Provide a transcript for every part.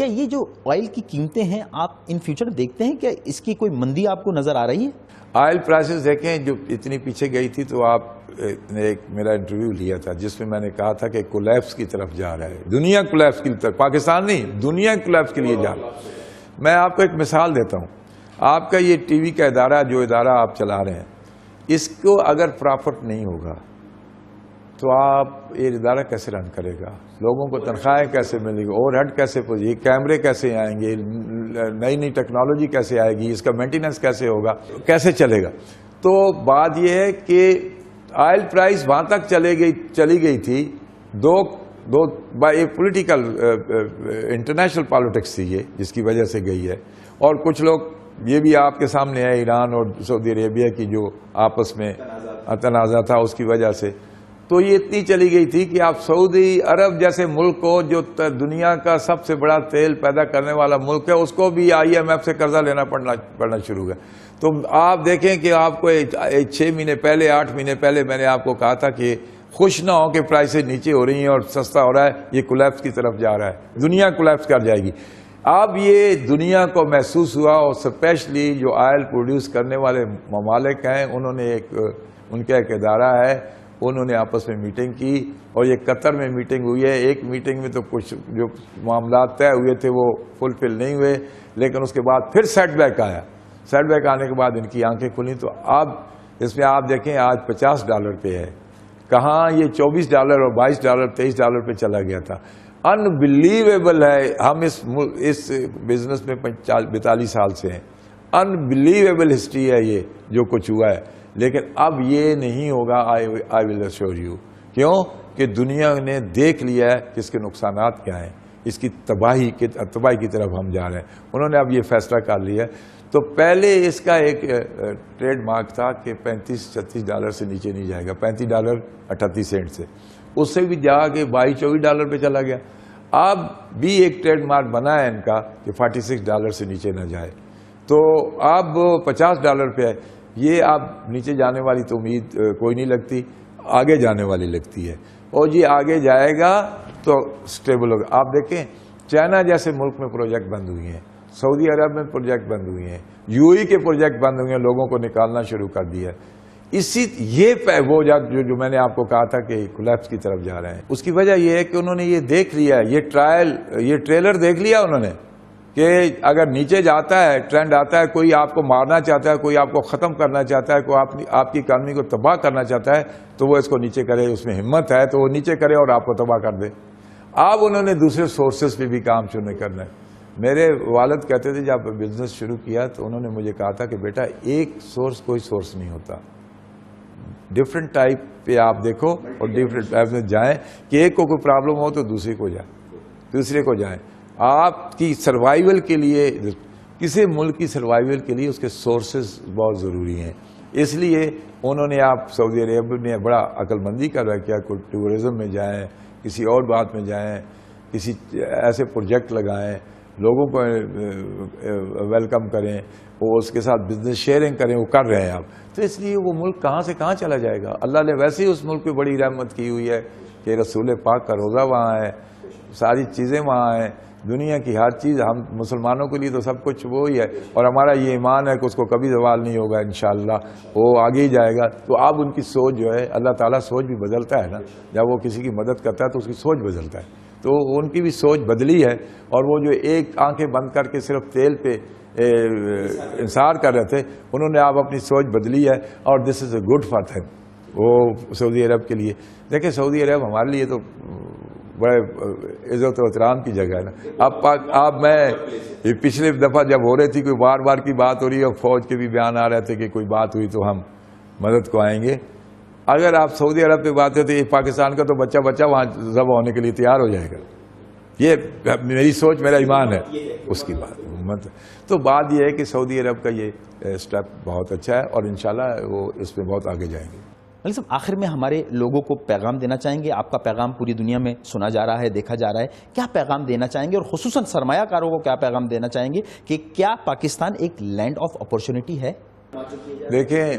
کیا یہ جو آئل کی قیمتیں ہیں آپ ان فیوچر دیکھتے ہیں، کیا اس کی کوئی مندی آپ کو نظر آ رہی ہے؟ آئل پرائسز دیکھیں جو اتنی پیچھے گئی تھی، تو آپ نے ایک میرا انٹرویو لیا تھا جس میں نے کہا تھا کہ کولیپس کی طرف جا رہا ہے، دنیا کولیپس کی طرف، پاکستان نہیں دنیا کولیپس کے لیے جا رہا ہے۔ میں آپ کو ایک مثال دیتا ہوں، آپ کا یہ ٹی وی کا ادارہ جو ادارہ آپ چلا رہے ہیں، اس کو اگر پرافٹ نہیں ہوگا تو آپ یہ ادارہ کیسے رن کرے گا؟ لوگوں کو تنخواہیں کیسے ملے گی؟ اوور ہیڈ کیسے پہنچے گی؟ کیمرے کیسے آئیں گے؟ نئی نئی ٹیکنالوجی کیسے آئے گی؟ اس کا مینٹیننس کیسے ہوگا؟ کیسے چلے گا؟ تو بات یہ ہے کہ آئل پرائس وہاں تک چلی گئی تھی، پولیٹیکل انٹرنیشنل پالیٹکس تھی یہ، جس کی وجہ سے گئی ہے۔ اور کچھ لوگ یہ بھی آپ کے سامنے ہے، ایران اور سعودی عربیہ کی جو آپس میں تنازع تھا اس کی وجہ سے، تو یہ اتنی چلی گئی تھی کہ آپ سعودی عرب جیسے ملک کو، جو دنیا کا سب سے بڑا تیل پیدا کرنے والا ملک ہے، اس کو بھی IMF سے قرضہ لینا پڑنا شروع ہوا۔ تو آپ دیکھیں کہ آپ کو 6 مہینے پہلے، 8 مہینے پہلے میں نے آپ کو کہا تھا کہ خوش نہ ہو کہ پرائسیں نیچے ہو رہی ہیں اور سستا ہو رہا ہے، یہ کولیپس کی طرف جا رہا ہے، دنیا کولیپس کر جائے گی۔ اب یہ دنیا کو محسوس ہوا، اور اسپیشلی جو آئل پروڈیوس کرنے والے ممالک ہیں، انہوں نے ان کا ایک ادارہ ہے، انہوں نے آپس میں میٹنگ کی، اور یہ قطر میں میٹنگ ہوئی ہے۔ ایک میٹنگ میں تو کچھ جو معاملات طے ہوئے تھے وہ فلفل نہیں ہوئے، لیکن اس کے بعد پھر سیٹ بیک آیا۔ سیٹ بیک آنے کے بعد ان کی آنکھیں کھلیں، تو اب اس میں آپ دیکھیں آج $50 پہ ہے، کہاں یہ $24 اور $22 $23 پہ چلا گیا تھا۔ انبلیویبل ہے، ہم اس بزنس میں 42 سال سے ہیں، انبلیویبل ہسٹری ہے یہ جو کچھ ہوا ہے، لیکن اب یہ نہیں ہوگا۔ آئی ول ایشور یو، کیوں کہ دنیا نے دیکھ لیا ہے کہ اس کے نقصانات کیا ہیں، اس کی تباہی کی طرف ہم جا رہے ہیں۔ انہوں نے اب یہ فیصلہ کر لیا ہے۔ تو پہلے اس کا ایک ٹریڈ مارک تھا کہ $35-36 سے نیچے نہیں جائے گا، $35.38 سے، اس سے بھی جا کے $22-24 پہ چلا گیا۔ اب بھی ایک ٹریڈ مارک بنا ہے ان کا کہ $46 سے نیچے نہ جائے، تو اب $50 پہ ہے۔ یہ اب نیچے جانے والی تو امید کوئی نہیں لگتی، آگے جانے والی لگتی ہے، اور یہ آگے جائے گا تو سٹیبل ہوگا۔ آپ دیکھیں چائنا جیسے ملک میں پروجیکٹ بند ہوئی ہیں، سعودی عرب میں پروجیکٹ بند ہوئی ہیں، UAE کے پروجیکٹ بند ہوئے ہیں، لوگوں کو نکالنا شروع کر دیا ہے۔ وہ جو میں نے آپ کو کہا تھا کہ کولیپس کی طرف جا رہے ہیں، اس کی وجہ یہ ہے کہ انہوں نے یہ دیکھ لیا ہے، یہ ٹریلر دیکھ لیا انہوں نے کہ اگر نیچے جاتا ہے، ٹرینڈ آتا ہے، کوئی آپ کو مارنا چاہتا ہے، کوئی آپ کو ختم کرنا چاہتا ہے، کوئی آپ کی اکانومی کو تباہ کرنا چاہتا ہے، تو وہ اس کو نیچے کرے، اس میں ہمت ہے تو وہ نیچے کرے اور آپ کو تباہ کر دے۔ اب انہوں نے دوسرے سورسز پہ بھی کام شروع کرنا ہے۔ میرے والد کہتے تھے جب بزنس شروع کیا تو انہوں نے مجھے کہا تھا کہ بیٹا ایک سورس کوئی سورس نہیں ہوتا، ڈفرینٹ ٹائپ پہ آپ دیکھو اور ڈفرینٹ ٹائپ میں جائیں، کہ ایک کو کوئی پرابلم ہو تو دوسرے کو جائیں۔ آپ کی سروائیول کے لیے، کسی ملک کی سروائیول کے لیے اس کے سورسز بہت ضروری ہیں۔ اس لیے انہوں نے سعودی عرب نے بڑا عقل مندی کر رہا کیا، کوئی ٹورزم میں جائیں، کسی اور بات میں جائیں، کسی ایسے پروجیکٹ لگائیں، لوگوں کو ویلکم کریں، وہ اس کے ساتھ بزنس شیئرنگ کریں، وہ کر رہے ہیں آپ۔ تو اس لیے وہ ملک کہاں سے کہاں چلا جائے گا۔ اللہ نے ویسے ہی اس ملک پہ بڑی رحمت کی ہوئی ہے کہ رسول پاک کا روزہ وہاں ہے، ساری چیزیں وہاں ہیں، دنیا کی ہر چیز، ہم مسلمانوں کے لیے تو سب کچھ وہی ہے، اور ہمارا یہ ایمان ہے کہ اس کو کبھی زوال نہیں ہوگا انشاءاللہ، وہ آگے ہی جائے گا۔ تو اب ان کی سوچ جو ہے، اللہ تعالیٰ سوچ بھی بدلتا ہے نا، جب وہ کسی کی مدد کرتا ہے تو اس کی سوچ بدلتا ہے، تو ان کی بھی سوچ بدلی ہے، اور وہ جو ایک آنکھیں بند کر کے صرف تیل پہ انحصار کر رہے تھے، انہوں نے اب اپنی سوچ بدلی ہے، اور دس از اے گڈ فار them، وہ سعودی عرب کے لیے۔ دیکھیں سعودی عرب ہمارے لیے تو بڑے عزت و احترام کی جگہ ہے نا۔ اب میں پچھلے دفعہ جب ہو رہی تھی، کوئی بار کی بات ہو رہی ہے، اور فوج کے بھی بیان آ رہے تھے کہ کوئی بات ہوئی تو ہم مدد کو آئیں گے۔ اگر آپ سعودی عرب پہ بات ہے تو یہ پاکستان کا تو بچہ وہاں ذبح ہونے کے لیے تیار ہو جائے گا۔ یہ میری سوچ، میرا ایمان ہے اس کی بات۔ تو بات یہ ہے کہ سعودی عرب کا یہ اسٹیپ بہت اچھا ہے، اور انشاءاللہ وہ اس میں بہت آگے جائیں گے۔ ملک صاحب آخر میں ہمارے لوگوں کو پیغام دینا چاہیں گے؟ آپ کا پیغام پوری دنیا میں سنا جا رہا ہے، دیکھا جا رہا ہے، کیا پیغام دینا چاہیں گے، اور خصوصاً سرمایہ کاروں کو کیا پیغام دینا چاہیں گے کہ کیا پاکستان ایک لینڈ آف اپورچونٹی ہے؟ دیکھیں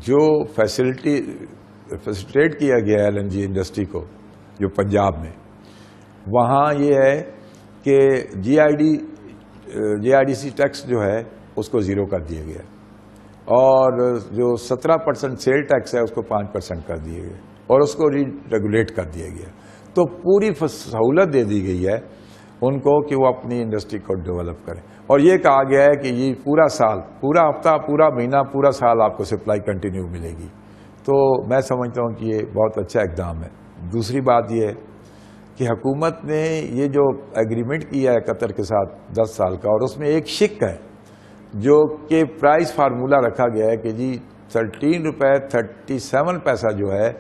جو فیسیلیٹیٹ کیا گیا ہے LNG انڈسٹری کو، جو پنجاب میں، وہاں یہ ہے کہ جی آئی ڈی سی ٹیکس جو ہے اس کو 0 کر دیا گیا اور جو 17% سیل ٹیکس ہے اس کو 5% کر دیا گیا اور اس کو ریگولیٹ کر دیا گیا. تو پوری سہولت دے دی گئی ہے ان کو کہ وہ اپنی انڈسٹری کو ڈیولپ کریں. اور یہ کہا گیا ہے کہ یہ پورا سال، پورا ہفتہ، پورا مہینہ، پورا سال آپ کو سپلائی کنٹینیو ملے گی. تو میں سمجھتا ہوں کہ یہ بہت اچھا اقدام ہے. دوسری بات یہ ہے کہ حکومت نے یہ جو ایگریمنٹ کیا ہے قطر کے ساتھ 10 سال کا، اور اس میں ایک شک ہے جو کہ پرائز فارمولہ رکھا گیا ہے کہ جی 13 روپے 37 پیسہ جو ہے،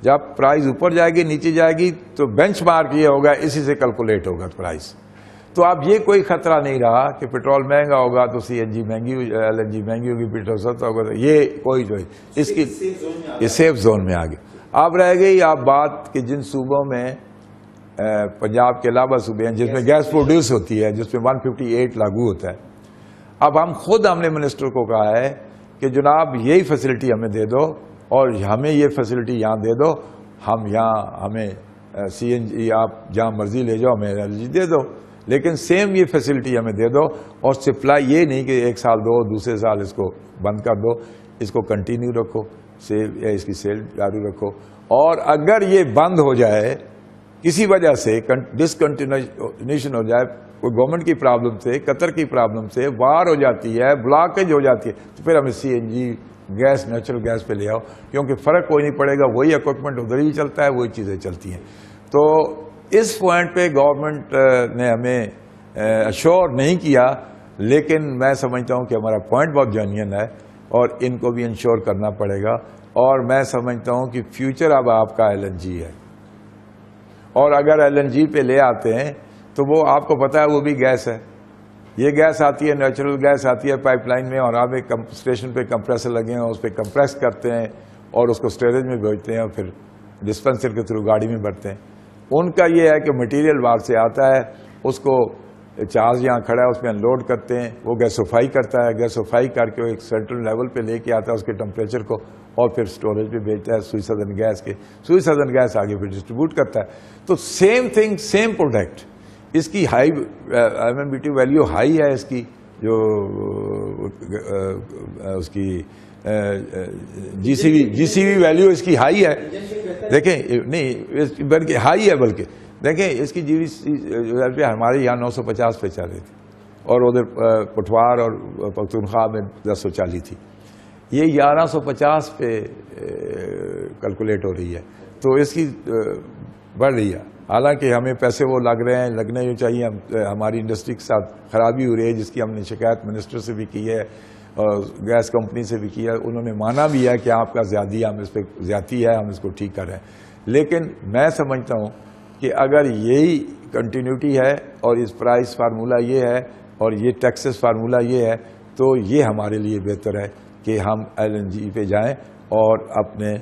جب پرائز اوپر جائے گی نیچے جائے گی تو بینچ مارک یہ ہوگا، اسی سے کیلکولیٹ ہوگا پرائز. تو اب یہ کوئی خطرہ نہیں رہا کہ پیٹرول مہنگا ہوگا تو سی این جی مہنگی، ایل این جی مہنگی ہوگی، پیٹرول سستا ہوگا. تو یہ کوئی جو اس کی یہ سیف زون میں آ گئی. اب رہ گئی آپ بات کہ جن صوبوں میں پنجاب کے علاوہ صوبے ہیں جس میں گیس پروڈیوس ہوتی ہے، جس میں 158 لاگو ہوتا ہے. اب ہم نے منسٹر کو کہا ہے کہ جناب یہی فیسلٹی ہمیں دے دو اور ہمیں یہ فیسلٹی یہاں دے دو، ہم یہاں ہمیں سی این جی آپ جہاں مرضی لے جاؤ، ہمیں ایل جی دے دو، لیکن سیم یہ فیسلٹی ہمیں دے دو. اور سپلائی یہ نہیں کہ ایک سال دو دوسرے سال اس کو بند کر دو، اس کو کنٹینیو رکھو، اس کی سیل جاری رکھو. اور اگر یہ بند ہو جائے کسی وجہ سے، ڈسکنٹینیوشن ہو جائے، کوئی گورنمنٹ کی پرابلم سے، قطر کی پرابلم سے، وار ہو جاتی ہے، بلاکیج ہو جاتی ہے، تو پھر ہمیں C N G gas, natural gas پہ لے آؤ، کیونکہ فرق کوئی نہیں پڑے گا، وہی اکوپمنٹ ادھر ہی چلتا ہے، وہی چیزیں چلتی ہیں. تو اس پوائنٹ پہ گورنمنٹ نے ہمیں ایشور نہیں کیا، لیکن میں سمجھتا ہوں کہ ہمارا پوائنٹ بہت جینوئن ہے اور ان کو بھی انشور کرنا پڑے گا. اور میں سمجھتا ہوں کہ فیوچر اب آپ کا ایل این جی ہے، اور اگر ایل این جی پہ لے آتے ہیں تو وہ آپ کو پتا ہے وہ بھی گیس ہے. یہ گیس آتی ہے، نیچرل گیس آتی ہے پائپ لائن میں، اور آپ ایک اسٹیشن پہ کمپریسر لگے ہیں، اس پہ کمپریس کرتے ہیں اور اس کو اسٹوریج میں بھیجتے ہیں اور پھر ڈسپینسر کے تھرو گاڑی میں بھرتے ہیں. ان کا یہ ہے کہ مٹیریل باہر سے آتا ہے، اس کو چارج یہاں کھڑا ہے اس میں انلوڈ کرتے ہیں، وہ گیسوفائی کرتا ہے، گیسوفائی کر کے وہ ایک سینٹرل لیول پہ لے کے آتا ہے اس کے ٹمپریچر کو، اور پھر اسٹوریج پہ بھیجتا ہے سوئی سدرن گیس کے، سوئی سدرن گیس آگے پھر ڈسٹریبیوٹ کرتا ہے. تو سیم تھنگ، سیم پروڈکٹ. اس کی high M M B T value high ہے، اس کی جو اس کی جی سی وی ویلیو اس کی ہائی ہے. دیکھیں نہیں بلکہ ہائی ہے، بلکہ دیکھیں اس کی جی وی سی ہمارے یہاں 950 پہ چل رہی تھی، اور ادھر پٹوار اور پختونخوا میں 1040 تھی. یہ 1150 پہ کیلکولیٹ ہو رہی ہے. تو اس کی بڑھ رہی ہے. حالانکہ ہمیں پیسے وہ لگ رہے ہیں، لگنے جو چاہیے. ہماری انڈسٹری کے ساتھ خرابی ہو رہی ہے جس کی ہم نے شکایت منسٹر سے بھی کی ہے اور گیس کمپنی سے بھی کی ہے. انہوں نے مانا بھی ہے کہ آپ کا زیادتی، ہم اس پہ زیادتی ہے، ہم اس کو ٹھیک کر رہے ہیں. لیکن میں سمجھتا ہوں کہ اگر یہی کنٹینیوٹی ہے اور اس پرائز فارمولہ یہ ہے اور یہ ٹیکسز فارمولہ یہ ہے، تو یہ ہمارے لیے بہتر ہے کہ ہم ایل این جی پہ جائیں اور اپنے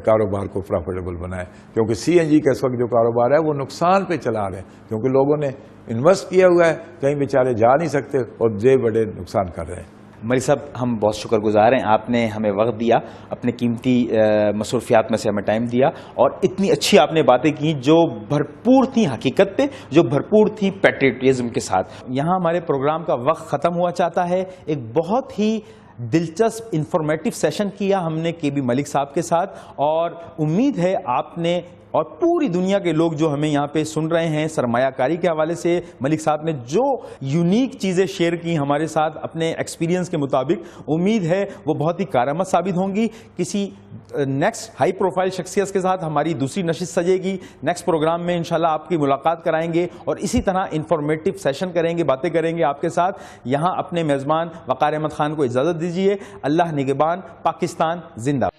کاروبار کو پروفیٹیبل بنائیں. کیونکہ سی این جی کا اس وقت جو کاروبار ہے وہ نقصان پہ چلا رہے ہیں، کیونکہ لوگوں نے انویسٹ کیا ہوا ہے، کہیں بیچارے جا نہیں سکتے اور یہ بڑے نقصان کر رہے ہیں. ملک صاحب ہم بہت شکر گزار ہیں، آپ نے ہمیں وقت دیا، اپنے قیمتی مصروفیات میں سے ہمیں ٹائم دیا، اور اتنی اچھی آپ نے باتیں کی جو بھرپور تھیں حقیقت پہ، جو بھرپور تھیں پیٹریوٹزم کے ساتھ. یہاں ہمارے پروگرام کا وقت ختم ہوا چاہتا ہے. ایک بہت ہی دلچسپ انفارمیٹو سیشن کیا ہم نے کے بی ملک صاحب کے ساتھ، اور امید ہے آپ نے اور پوری دنیا کے لوگ جو ہمیں یہاں پہ سن رہے ہیں، سرمایہ کاری کے حوالے سے ملک صاحب نے جو یونیک چیزیں شیئر کی ہمارے ساتھ اپنے ایکسپیرینس کے مطابق، امید ہے وہ بہت ہی کارآمد ثابت ہوں گی. کسی نیکسٹ ہائی پروفائل شخصیت کے ساتھ ہماری دوسری نشست سجے گی. نیکسٹ پروگرام میں انشاءاللہ آپ کی ملاقات کرائیں گے اور اسی طرح انفارمیٹو سیشن کریں گے، باتیں کریں گے آپ کے ساتھ. یہاں اپنے میزبان وقار احمد خان کو اجازت دیجیے. اللہ نگہبان. پاکستان زندہ.